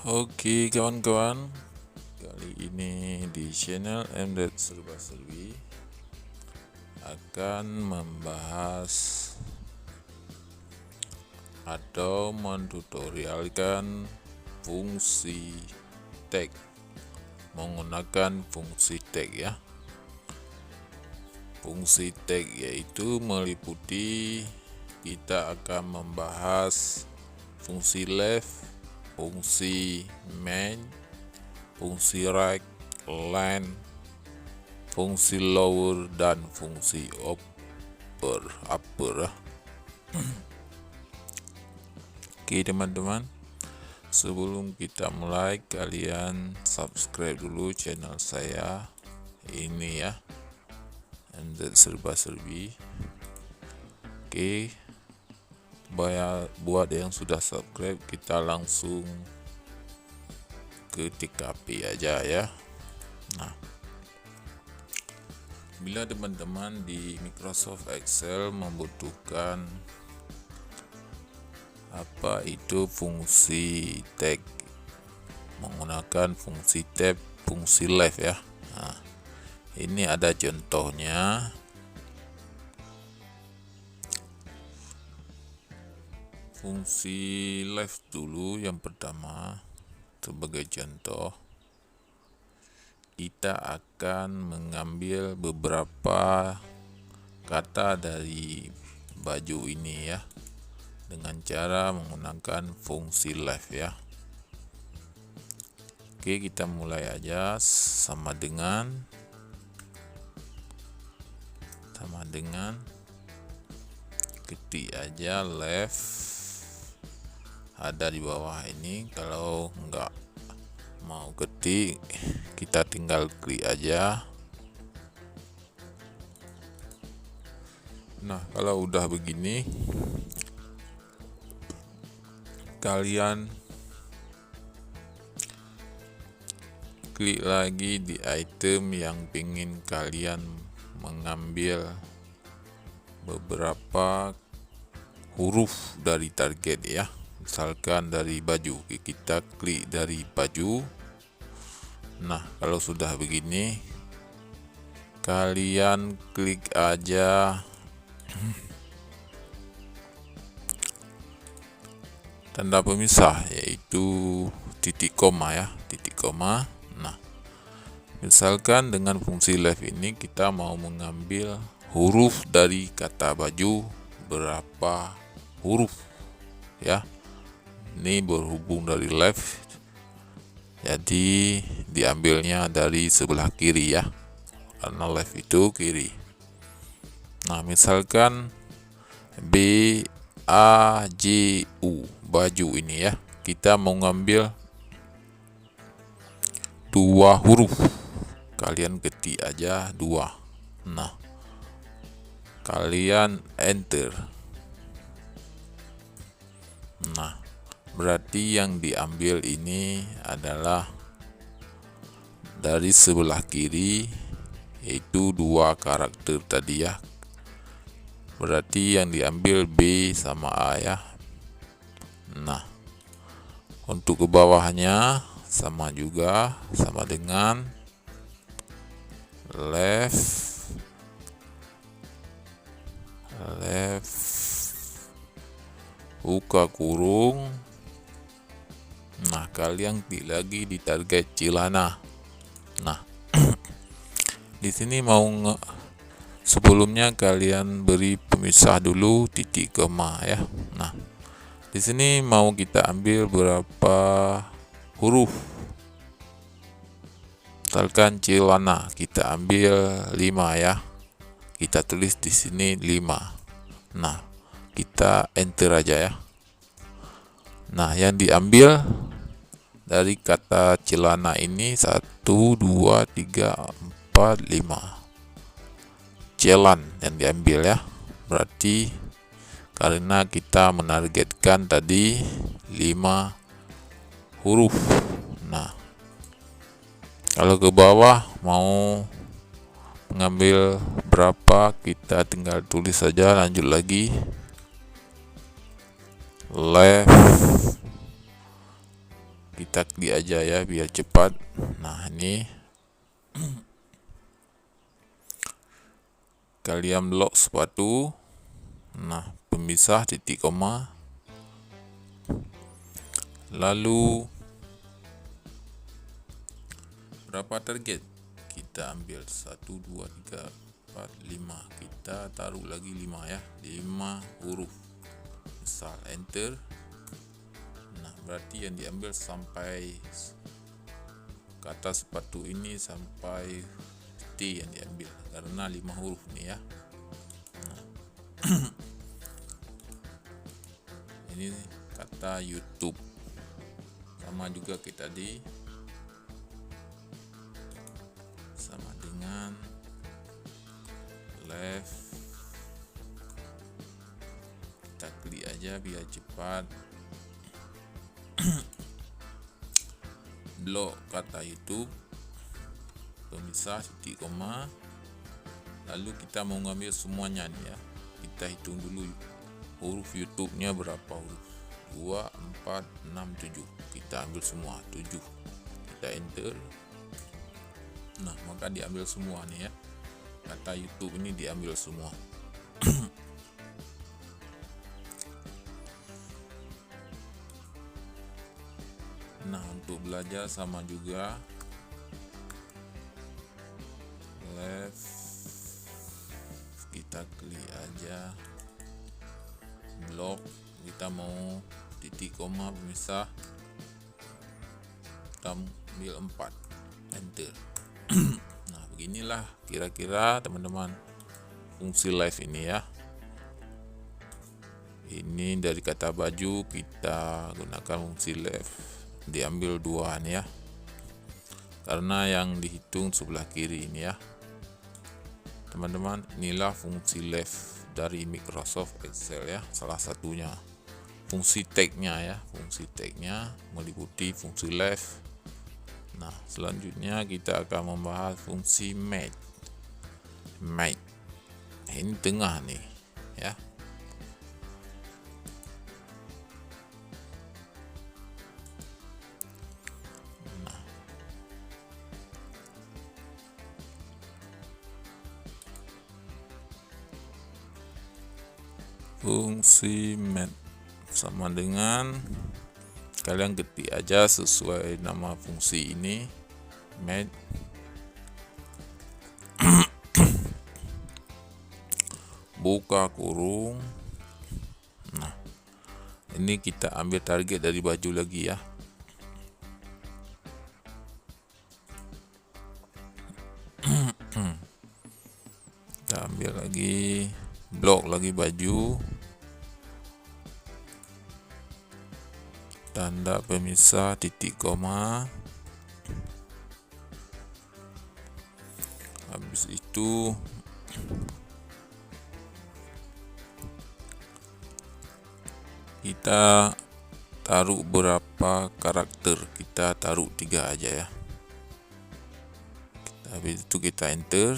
Oke kawan-kawan, kali ini di channel Mdet Serba Serbi akan membahas atau mentutorialkan fungsi tag menggunakan fungsi tag ya. Fungsi tag yaitu meliputi kita akan membahas fungsi left, fungsi main, fungsi right, line, fungsi lower, dan fungsi upper. Oke teman-teman, sebelum kita mulai kalian subscribe dulu channel saya ini ya, Mdet Serba Serbi. Oke, buat yang sudah subscribe, kita langsung ke TKP aja ya. Nah, bila teman-teman di Microsoft Excel membutuhkan apa itu fungsi tag menggunakan fungsi tab, fungsi left ya. Nah, ini ada contohnya. Fungsi left dulu yang pertama. Sebagai contoh, kita akan mengambil beberapa kata dari baju ini ya, dengan cara menggunakan fungsi left ya. Oke, kita mulai aja. Sama dengan ketik aja left ada di bawah ini. Kalau enggak mau ketik, kita tinggal klik aja. Nah, kalau udah begini, kalian klik lagi di item yang ingin kalian mengambil beberapa huruf dari target ya. Misalkan dari baju, kita klik dari baju. Nah, kalau sudah begini, kalian klik aja tanda pemisah, yaitu titik koma ya, titik koma. Nah, misalkan dengan fungsi left ini kita mau mengambil huruf dari kata baju, berapa huruf ya. Ini berhubung dari left, jadi diambilnya dari sebelah kiri ya, karena left itu kiri. Nah, misalkan B A J U, baju ini ya, kita mau ngambil 2 huruf, kalian ketik aja 2. Nah, kalian enter. Nah, berarti yang diambil ini adalah dari sebelah kiri, yaitu 2 karakter tadi ya. Berarti yang diambil B sama A ya. Nah, untuk ke bawahnya sama juga, sama dengan left buka kurung. Nah, kalian klik lagi di target celana. Nah, di sini mau sebelumnya kalian beri pemisah dulu titik koma ya. Nah, di sini mau kita ambil berapa huruf. Misalkan celana, kita ambil 5 ya. Kita tulis di sini 5. Nah, kita enter aja ya. Nah, yang diambil dari kata celana ini 1, 2, 3, 4, 5. Celan yang diambil ya. Berarti karena kita menargetkan tadi 5 huruf. Nah, kalau ke bawah mau mengambil berapa, kita tinggal tulis saja. Lanjut lagi, left kita klik aja ya biar cepat. Nah, ini kalian blok sepatu. Nah, pemisah titik koma. Lalu berapa target? Kita ambil 1 2 3 4 5. Kita taruh lagi 5 ya. 5 huruf. Misal enter. Nah, berarti yang diambil sampai kata sepatu ini sampai T yang diambil karena 5 huruf nih ya. Nah, ini kata YouTube. Sama juga kita tadi, sama dengan left. Kita klik aja biar cepat. Blok kata YouTube, pemisah titik koma. Lalu kita mau ngambil semuanya nih ya. Kita hitung dulu huruf YouTube-nya berapa huruf. 2, 4, 6, 7. Kita ambil semua 7. Kita enter. Nah, maka diambil semua nih ya. Kata YouTube ini diambil semua. Nah, untuk belajar sama juga. Left. Kita klik aja. Blok. Kita mau titik koma pemisah. Kita ambil 4. Enter. Nah, beginilah kira-kira teman-teman fungsi left ini ya. Ini dari kata baju kita gunakan fungsi left. Diambil 2 nih ya. Karena yang dihitung sebelah kiri ini ya. Teman-teman, inilah fungsi left dari Microsoft Excel ya, salah satunya. Fungsi tag-nya ya, fungsi tag-nya meliputi fungsi left. Nah, selanjutnya kita akan membahas fungsi match. Match. Ini tengah nih ya. Nah, fungsi match sama dengan kalian ketik aja sesuai nama fungsi ini, match. Buka kurung. Nah, ini kita ambil target dari baju lagi ya. Kita ambil lagi, blok lagi baju. Tanda pemisah titik koma. Habis itu kita taruh berapa karakter. Kita taruh 3 aja ya. Habis itu kita enter.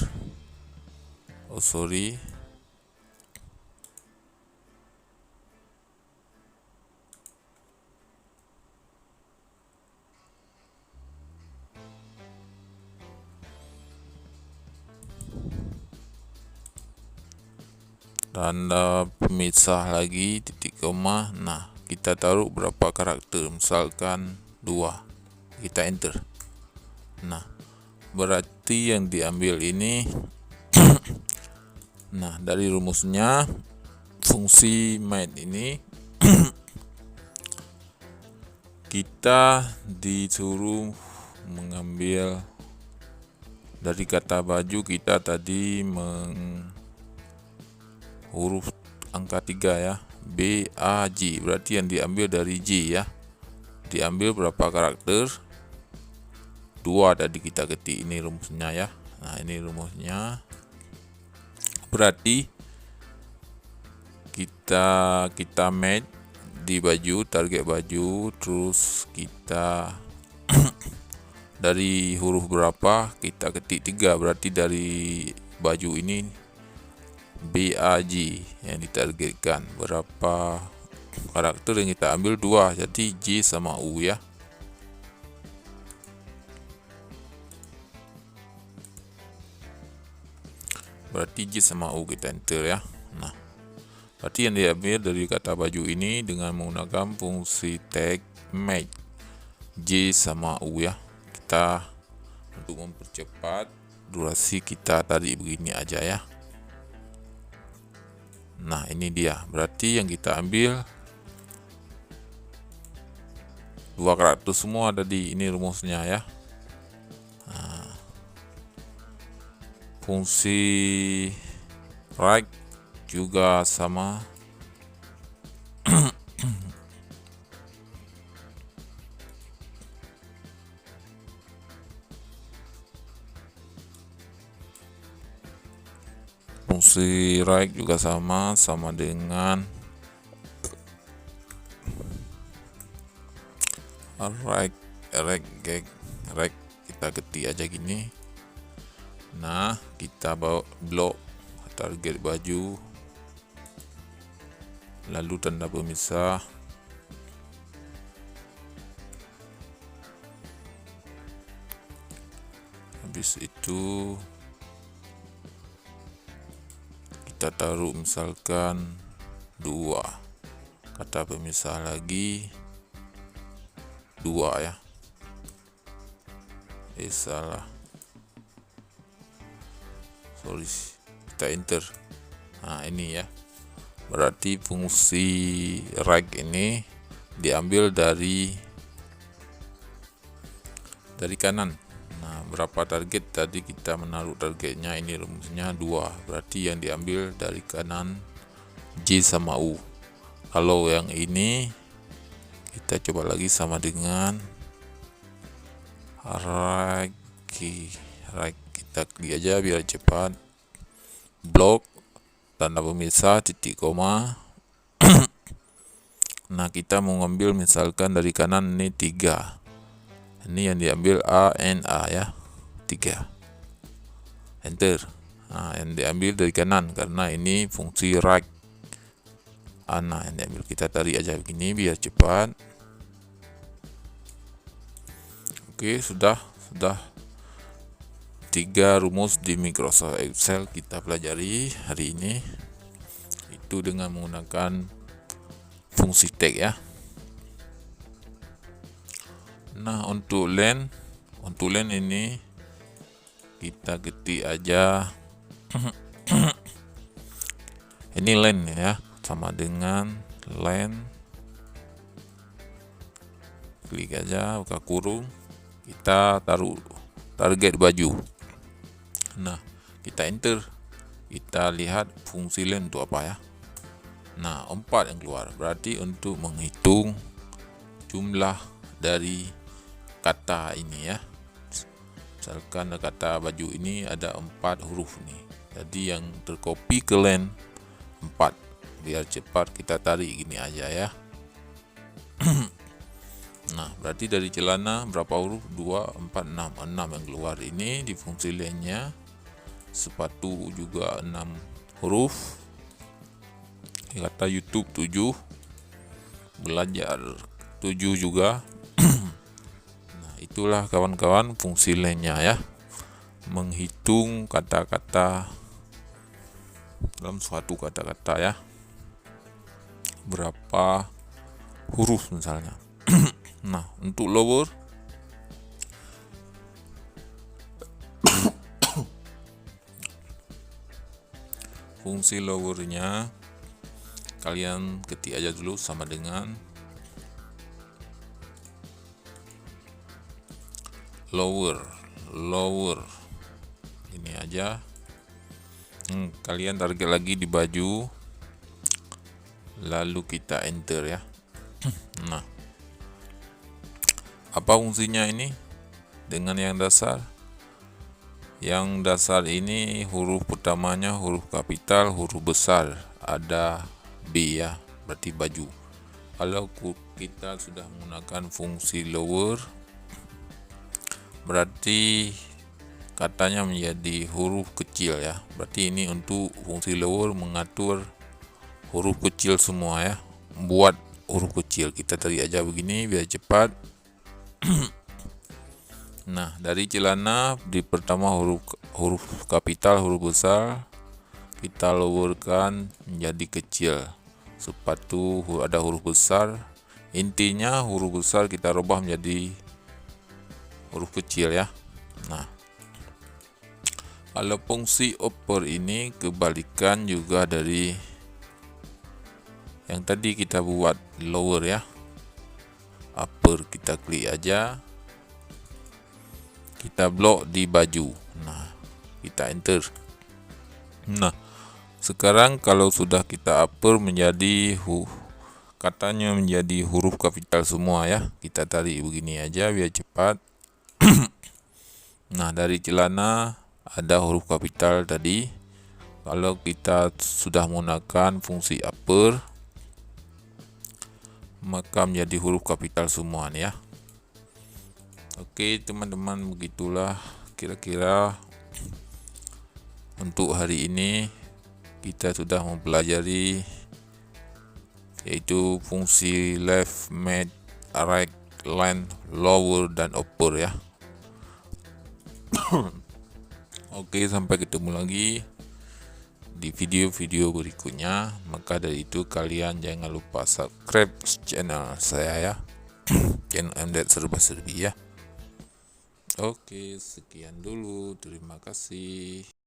Oh sorry, tanda pemisah lagi titik koma. Nah, kita taruh berapa karakter, misalkan 2. Kita enter. Nah, berarti yang diambil ini nah, dari rumusnya fungsi match ini kita disuruh mengambil dari kata baju. Kita tadi huruf angka 3 ya, B, A, J. Berarti yang diambil dari J ya. Diambil berapa karakter? 2 tadi kita ketik. Ini rumusnya ya. Nah, ini rumusnya. Berarti kita match di baju, target baju, terus kita dari huruf berapa kita ketik 3. Berarti dari baju ini BAJ yang ditargetkan. Berapa karakter yang kita ambil? 2. Jadi J sama U ya. berarti J sama U, kita enter ya. Nah, berarti yang diambil dari kata baju ini dengan menggunakan fungsi tag match J sama U ya. Kita untuk mempercepat durasi kita tadi begini aja ya. Nah, ini dia. Berarti yang kita ambil 200 semua tadi, ini rumusnya ya. Nah, fungsi right juga sama. Fungsi right juga sama dengan right kita ketik aja gini. Nah, kita bawa blok target baju, lalu tanda pemisah, habis itu kita taruh misalkan 2, kata pemisah lagi 2 ya. Salah, sorry, kita enter. Nah, ini ya, berarti fungsi right ini diambil dari kanan. Nah, berapa target tadi kita menaruh targetnya, ini rumusnya 2, berarti yang diambil dari kanan J sama U. Kalau yang ini kita coba lagi sama dengan right, kita klik aja biar cepat. Blok, tanda pemisah, titik koma. Nah, kita mau ngambil misalkan dari kanan ini 3. Ini yang diambil A, N, A ya, 3. Enter. Nah, yang diambil dari kanan karena ini fungsi right. Nah, yang diambil kita tarik aja begini biar cepat. Oke, sudah 3 rumus di Microsoft Excel kita pelajari hari ini, itu dengan menggunakan fungsi tag ya. Nah, untuk len ini kita ketik aja ini len ya, sama dengan len, klik aja, buka kurung, kita taruh target baju. Nah, kita enter, kita lihat fungsi len itu apa ya. Nah, 4 yang keluar, berarti untuk menghitung jumlah dari kata ini ya. Misalkan kata baju ini ada 4 huruf nih, jadi yang tercopy ke len 4. Biar cepat kita tarik gini aja ya. Nah, berarti dari celana berapa huruf? 2, 4, 6 yang keluar ini di fungsi lennya. Sepatu juga 6 huruf. Kata YouTube 7, belajar 7 juga. Nah, itulah kawan-kawan fungsi lennya ya, menghitung kata-kata dalam suatu kata-kata ya, berapa huruf misalnya. Nah, untuk lower fungsi lowernya kalian ketik aja dulu sama dengan lower ini aja. Kalian target lagi di baju, lalu kita enter ya. Nah, apa fungsinya ini dengan yang dasar? Yang dasar ini huruf pertamanya huruf kapital, huruf besar, ada B ya, berarti baju. Kalau kita sudah menggunakan fungsi lower, berarti katanya menjadi huruf kecil ya. Berarti ini untuk fungsi lower mengatur huruf kecil semua ya. Buat huruf kecil, kita tarik aja begini biar cepat. Nah, dari celana di pertama huruf kapital, huruf besar, kita lowerkan menjadi kecil. Sepatu ada huruf besar, intinya huruf besar kita rubah menjadi huruf kecil ya. Nah, kalau fungsi upper ini kebalikan juga dari yang tadi kita buat lower ya. Upper kita klik aja, kita blok di baju. Nah, kita enter. Nah, sekarang kalau sudah kita upper menjadi katanya menjadi huruf kapital semua ya. Kita tarik begini aja biar cepat. Nah, dari celana ada huruf kapital tadi. Kalau kita sudah menggunakan fungsi upper, maka menjadi huruf kapital semua nih ya. Oke teman-teman, begitulah kira-kira untuk hari ini kita sudah mempelajari yaitu fungsi left, mid, right, line, lower, dan upper ya. Oke, sampai ketemu lagi di video-video berikutnya. Maka dari itu kalian jangan lupa subscribe channel saya ya. Channel MDet Serba Serbi ya. Oke, sekian dulu. Terima kasih.